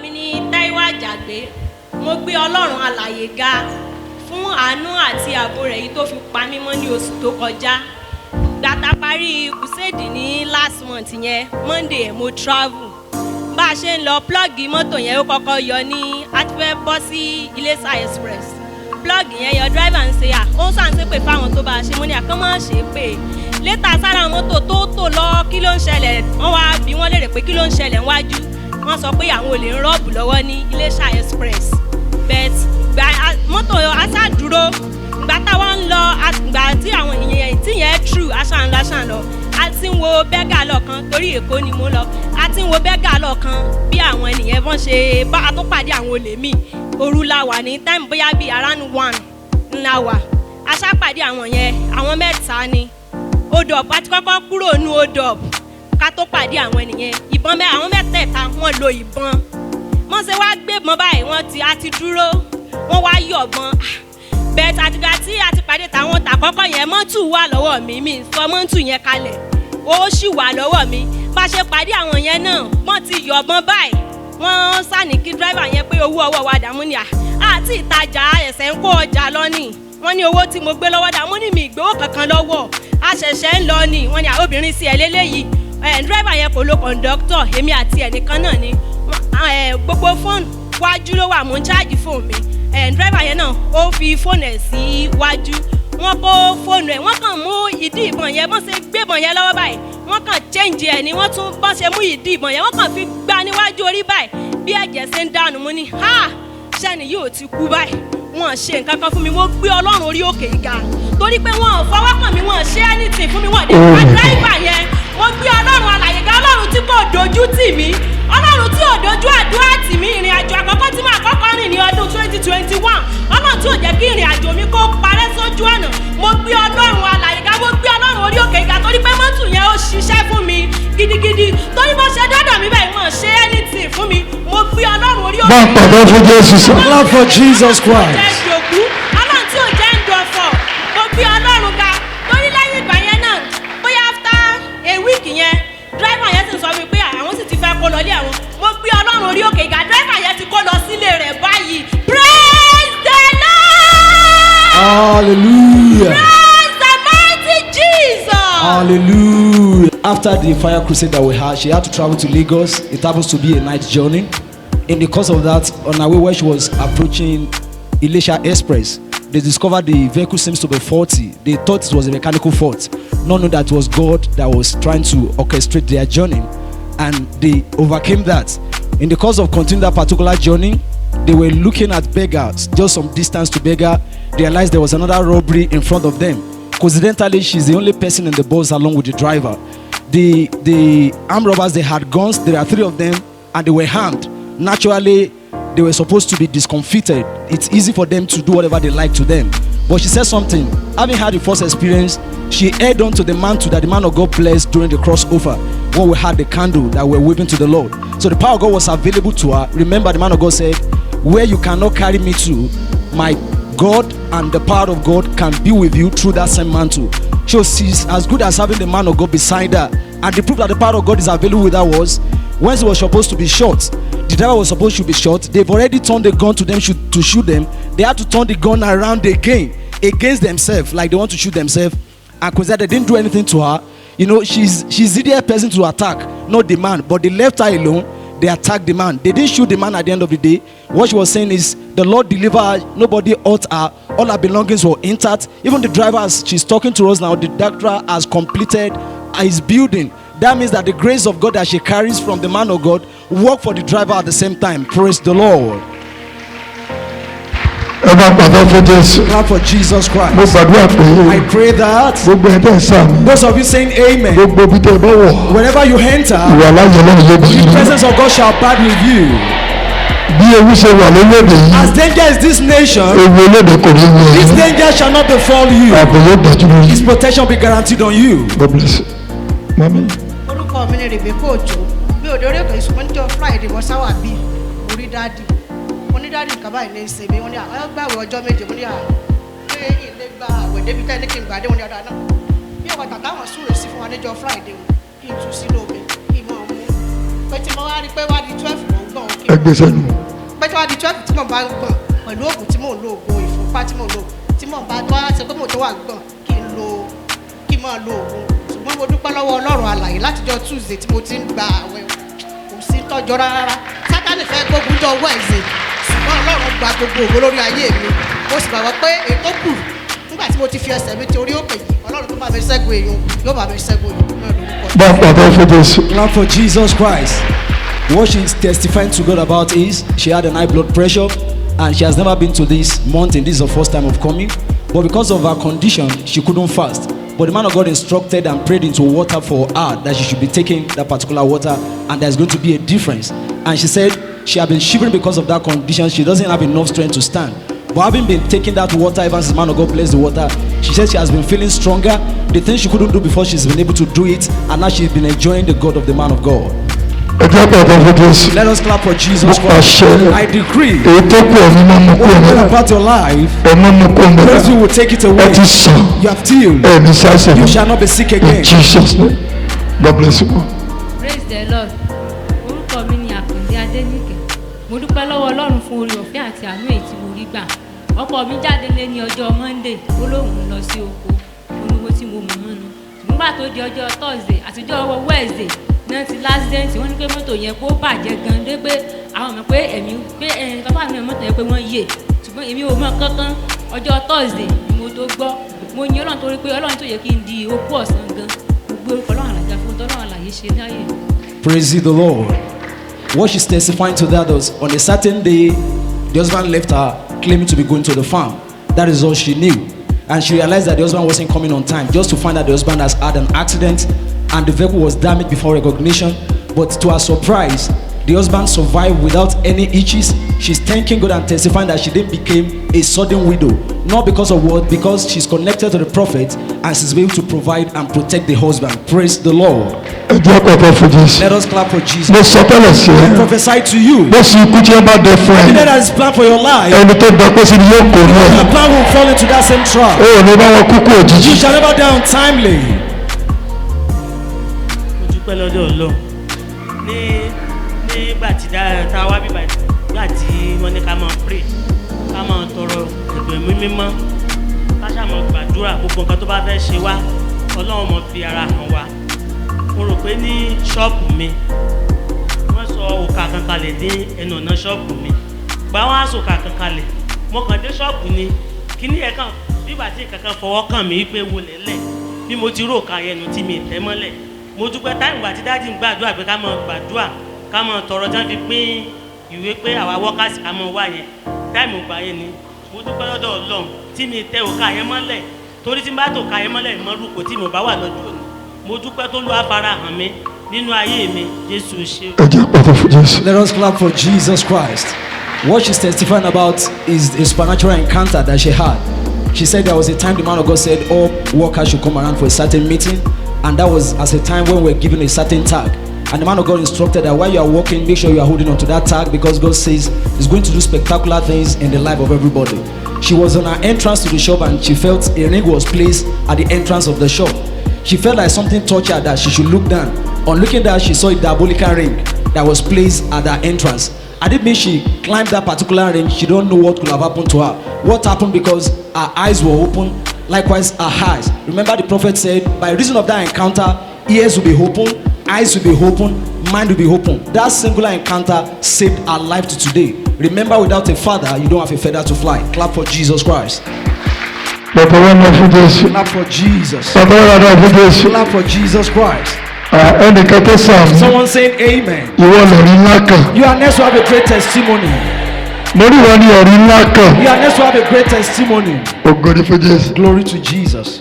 mi ní Táíwò Àjàgbé. Mo gbé Ọlọ́run alààyè ga fún àánú àti ààbò rẹ̀ yìí tó fi pa mí mọ́ ní oṣù tó kọjá. Gbàtà parí crusade ní last month yẹn, Monday mo travel. Bá a ṣe ń lọ plug mọ́tò yẹn ó kọ́kọ́ yọ ní àtifẹ́ bọ́ sí Ilésà Express. Plug yẹn yọ, driver ń ṣe ó sàn ṣe pé fáwọn tó bá a ṣe mo ní àkàn máa ṣe pé létà sára mọ́tò tó tò lọ kí ló ń ṣẹlẹ̀, wọ́n wá bí wọ́n léèrè pé kí ló ń ṣẹlẹ̀ níwájú. Wọ́n sọ pé àwọn olè ń rọ́ọ̀bù lọ́wọ́ ní Ilésà Express. But gba mọ́tò aṣá dúró ìgbà táwọn ń lọ ìgbà tí àwọn èèyàn tí yẹn true aṣá ń lọ a ti ń wo bẹ́gà lọ́kan torí Èkó ni mo lọ a ti ń wo bẹ́gà lọ́kan bí àwọn ènìyàn wọ́n ṣe bá a tó pàdé àwọn olè míì òru la wà ní time bóyá bíi around 1 ńlá wà aṣá pàdé àwọn yẹn àwọn mẹ́ta ni hold up àti kọ́kọ́ kúrò ní hold up ká tó pàdé àwọn ènìyàn ìbọn àwọn mẹ́tẹ̀ẹ̀ta wọ́n lo ìbọn wọ́n ṣe wá gbébọn báyìí a ti dúró wọ́n wá yọ̀bọn bẹ́ẹ̀ àtìgbà tí a ti pàdé tàwọn tàkọ́kọ́ yẹn mọ́tù wà lọ́wọ́ mi sọ mọ́tù yẹn kalẹ̀ ó sì wà lọ́wọ́ mi bá ṣe pàdé àwọn yẹn náà wọ́n ti yọ̀bọn báyìí wọ́n sàní kí dírẹ́fà yẹn pé owó ọwọ́ wa dààmú ni àti ìtajà ẹ̀sẹ̀ ń kó ọjà lọ ni wọ́n ní owó tí mo gbé lọ́wọ́ dààmú ni mi ìgbówó kankan lọ́wọ́ àṣẹ̀ṣẹ̀ ń lọ ni wọ́n ní obìnrin sí ẹ̀ lélẹ́yìí dírẹ́fà yẹn kò lo kọ̀ǹdọ́tọ̀ èmi àti ẹnìkan náà ni gbogbo fóònù wájú ló wà mò ń ṣáàjì fóònù mi dírẹ́fà yẹn náà ó fi fóònù ẹ̀ sí wájú wọ́n kó fóònù ẹ̀ wọ́n kàn mú ìdí ìbọn yẹn bọ́n ṣe gbé ìbọn yẹn lọ́wọ́ báyìí wọ́n kàn change ẹ̀ ni wọ́n tún bọ́n ṣe mú ìdí ìbọn yẹn wọ́n kàn fi gbá níwájú orí báyìí bí ẹ̀jẹ̀ ṣe ń dànù mú ni ṣẹ́ni yóò ti kú báyìí wọ́n ṣe nǹkan kan fún mi mo gbé Ọlọ́run orí òkè ìga torí pé wọ́n fọwọ́ kàn mí wọ́n ṣe anything fún mi wọ́n dé bá dírẹ́fà yẹn mo gbé Ọlọ́run alààyè ga Ọlọ́run tí kò dojú tì mí Ọlọ́run tí ò dojú àdúrà tì mí ìrìn àjò àkọ́kọ́ tí màá kọ́kọ́ rìn ní ọdún 2021 Ọlọ́run tí ò jẹ́ kí ìrìn àjò mi kó parẹ́ sójú ọ̀nà mo gbé Ọlọ́run alààyè ga mo gbé Ọlọ́run orí òkè ìga torí pé mọ́tò yẹn ó ṣiṣẹ́ fún mi gidigidi torí bó ṣe dọ́dọ̀ mi báyìí wọ́n ṣe anything fún mi mo gbé Ọlọ́run orí òkè ìga. Bá fún Jésù. Clap for Jesus Christ. Ọlọ́run tí ò jẹ́ ń dọ̀fọ̀ mo gbé Ọlọ́run ga torí lẹ́yìn ìgbà yẹn náà bóyá after a week yẹn driver yẹn ti sọ mi pé àwọn sì ti fẹ́ kó lọ lé àwọn mo gbé Ọlọ́run orí òkè ìga driver yẹn ti kó lọ sílé rẹ̀ báyìí praise the Lord. Hallelujah. Praise the mighty Jesus. Hallelujah. After the fire crusade that we had, she had to travel to Lagos. It happens to be a night journey. In the course of that, on her way where she was approaching Ilésà Express, they discovered the vehicle seems to be faulty. They thought it was a mechanical fault, not knowing that it was God that was trying to orchestrate their journey, and they overcame that. In the course of continuing that particular journey, they were looking at beggars, just some distance to beggar. They realized there was another robbery in front of them. Coincidentally, she's the only person in the bus along with the driver. The armed robbers, they had guns. There are 3 of them, and they were armed. Naturally, they were supposed to be discomfited. It's easy for them to do whatever they like to them. But she said something. Having had the first experience, she held on to the mantle that the man of God blessed during the crossover, when we had the candle that we're waving to the Lord. So the power of God was available to her. Remember, the man of God said, where you cannot carry me to, my God and the power of God can be with you through that same mantle. So she's as good as having the man of God beside her. And the proof that the power of God is available with her was, when she was supposed to be shot, the driver was supposed to be shot. They've already turned the gun to them to shoot them. They had to turn the gun around again against themselves, like they want to shoot themselves. And because they didn't do anything to her, you know, she's the ideal person to attack, not the man. But they left her alone. They attacked the man. They didn't shoot the man at the end of the day. What she was saying is, the Lord delivered her. Nobody hurt her. All her belongings were intact. Even the driver, as she's talking to us now, the doctor has completed his building. That means that the grace of God that she carries from the man of God work for the driver at the same time. Praise the Lord. Clap for Jesus Christ. I pray that those of you saying amen, whenever you enter, the presence of God shall abide with you. As danger is this nation, this danger shall not befall you. His protection will be guaranteed on you. God bless you. Mommy. Orúkọ mi ni Rebecca Ojo. Mi ò dórí èkó ìsúnmọ́ níjọ́ Friday wọ́n sáwà bí orí dáàdì. Mo ní dáàdì nǹkan báyìí ní í ṣe mi. Wọ́n ní àwọn gbàwé ọjọ́ méje. Mo ní pé ilé gba àwẹ̀ débi tẹ́ ní kí n gbà dé wọn ní ọ̀dà náà. Bí ọ̀pọ̀ tàbí àwọn súrè sí fún wa níjọ́ Friday kí n tú sínú omi kí n máa mú. pé tí mo wá rí pé wá di 12 mò ń gbọ̀n òkè ẹgbẹ́ sẹ́nu. pé tí wá di 12 tí mo bá ń gbọ̀n pẹ̀lú oògùn tí mò ń lo oògùn ìfúnpá tí mò ń lo tí mo bá tó wá ṣe pé mo tó wà gbọ̀n kí n máa lo oògùn ṣùgbọ́n mo dúpẹ́ lọ́wọ́ ọlọ́run alàyè látijọ́ Tuesday tí mo ti ń gba àwẹ̀ kò sí tọ́jọ́ rárá Sátánì fẹ́ gbógun jọ Wednesday ṣùgbọ́n ọlọ́run gba gbogbo ògo lórí ayé mi mo sì gbàgbọ́ pé ètò kù nígbà tí mo ti fi ẹsẹ̀ mi ti orí òkè yìí ọlọ́run tó bá mi ṣẹ́gun èèyàn yóò bá mi ṣẹ́gun èèyàn náà lórúkọ. bá a pàtó fún Jésù. Clap for Jesus Christ. What she's testifying to God about is she had an high blood pressure and she has never been to this mountain. This is her first time of coming. But because of her condition, she couldn't fast. But the man of God instructed and prayed into water for her that she should be taking that particular water and there's going to be a difference. And she said she had been shivering because of that condition. She doesn't have enough strength to stand. But having been taking that water, ever since the man of God blessed the water, she said she has been feeling stronger. The things she couldn't do before, she's been able to do it. And now she's been enjoying the God of the man of God. ẹgbẹ́ pàtó fún Jésù. Let us clap for Jesus Mo Christ. pàṣẹ. I decree èyí tó kù ẹ̀mí máa mú kó what mẹ́ra. about your life, ẹ̀mí mú kó mẹ́ra. praise you will take it away. ẹ ti sàn. You have healed. ẹ̀mí sáṣẹ̀ You mọ́. shall not be sick in again. Jesus name. God bless you. Praise the Lord. Orúkọ mi ni Àkàndé Adéníkẹ́. Mo dúpẹ́ lọ́wọ́ Ọlọ́run fún oore ọ̀fẹ́ àti àánú èyí tí mo rí gbà. Ọkọ mi jáde lé ní ọjọ́ Monday, ó lóun lọ sí oko, olówó tí mo mọ̀ mọ́nu. Nígbà tó di ọjọ́ Thursday àtijọ́ Wednesday náà ti l'accident, wọ́n ní pé mọ́tò yẹn kó bàjẹ́ gan dé pé àwọn mọ̀ pé ẹ̀mí pé bàbá mi mọ́tò yẹn pé wọ́n yè. Ṣùgbọ́n èmi ò mọ̀ kankan. Ọjọ́ Thursday ni mo tó gbọ́. Mo yin Ọlọ́run torí pé Ọlọ́run tó yẹ kí n di opó ọ̀sán gan. Gbogbo orúkọ Ọlọ́run àlàjá fún tọ́lọ́run àlàyé ṣe láyé. Praise the Lord. What she's testifying to that was on a certain day, the husband left her claiming to be going to the farm. That is all she knew. And she realized that the husband wasn't coming on time, just to find out the husband has had an accident and the vehicle was damaged before recognition. But to her surprise, the husband survived without any itches. She's thanking God and testifying that she didn't become a sudden widow. Not because of what, because she's connected to the prophet and she's able to provide and protect the husband. Praise the Lord. ẹgbẹ́ pàtó fún Jésù. Let us clap for Jesus. mo sọ tẹ́lẹ̀ sí I ẹ. prophesy to you. bó sì ikú tí ẹ bá dẹ fún He ẹ. that has planned for your life, ẹni tó dẹ pé sí ni yóò kó ní the ẹ. plan will fall into that same trap. o ò ní bá wọn kúkú You òjijì. shall never die untimely. mo dúpẹ́ lọ́dọ̀ Ọlọ́run nígbà tí tá a wá bíbá nígbà tí wọ́n ní ká máa pray ká máa tọrọ ẹ̀bẹ̀ mímọ́ ká ṣáà máa gbàdúrà gbogbo nǹkan tó bá fẹ́ ṣe wá Ọlọ́run mọ̀ fi ara hàn wá. Mo rò pé ní ṣọ́ọ̀bù mi wọ́n sọ òkà kan kalẹ̀ ní ẹnu ọ̀nà ṣọ́ọ̀bù mi gba wọn á sọ òkà kan kalẹ̀ mo kàn dé ṣọ́ọ̀bù ni kíní ẹ̀ kàn bígbà tí kankan fọwọ́ kàn mí pé wo lẹ́lẹ̀ bí mo ti rò ká yẹnu tí mi tẹ́ mọ́lẹ̀. Mo dúpẹ́ táìmù àti dájú ń gbàdúrà pé ká máa gbàdúrà ká máa tọrọ tí wọ́n fi pín ìwé pé àwa wọ́kàsì ká máa wá yẹn táìmù gbà yẹn ni. Mo dúpẹ́ lọ́dọ̀ Ọlọ́run tí mi tẹ òkà yẹn mọ́lẹ̀ torí tí n bá tó òkà yẹn mọ́lẹ̀ mọ́ rúkọ tí mo bá wà lọ́jọ́ òní. Mo dúpẹ́ tó lù afárá hàn mí nínú ayé mi Jésù ṣe. ẹgbẹ́ pàtó fún Jésù. Let us clap for Jesus Christ. What she's testifying about is a supernatural encounter that she had. She said there was a time the man of God said all workers should come around for a certain meeting, and that was as a time when we were given a certain tag. And the man of God instructed that while you are working, make sure you are holding on to that tag because God says He's going to do spectacular things in the life of everybody. She was on her entrance to the shop and she felt a ring was placed at the entrance of the shop. She felt like something touched her that she should look down. On looking down, she saw a diabolical ring that was placed at her entrance. I didn't mean she climbed that particular ring. She don't know what could have happened to her. What happened because her eyes were open, likewise her eyes. Remember the prophet said, by reason of that encounter, ears will be open, eyes will be open, mind will be open. That singular encounter saved her life to today. Remember, without a father, you don't have a feather to fly. Clap for Jesus Christ. bàbá wọn náà fún Jésù. Clap for Jesus. bàbá wọn náà fún Jésù. Clap for Jesus Christ. ẹnìkan tó sàmì. Someone saying amen. ìwọ lẹ̀rí ńlá kan. You are next to have a great testimony. mo rí wọn ní ẹ̀rí ńlá kan. You are next to have a great testimony. ògo ni fún Jésù. Glory to Jesus.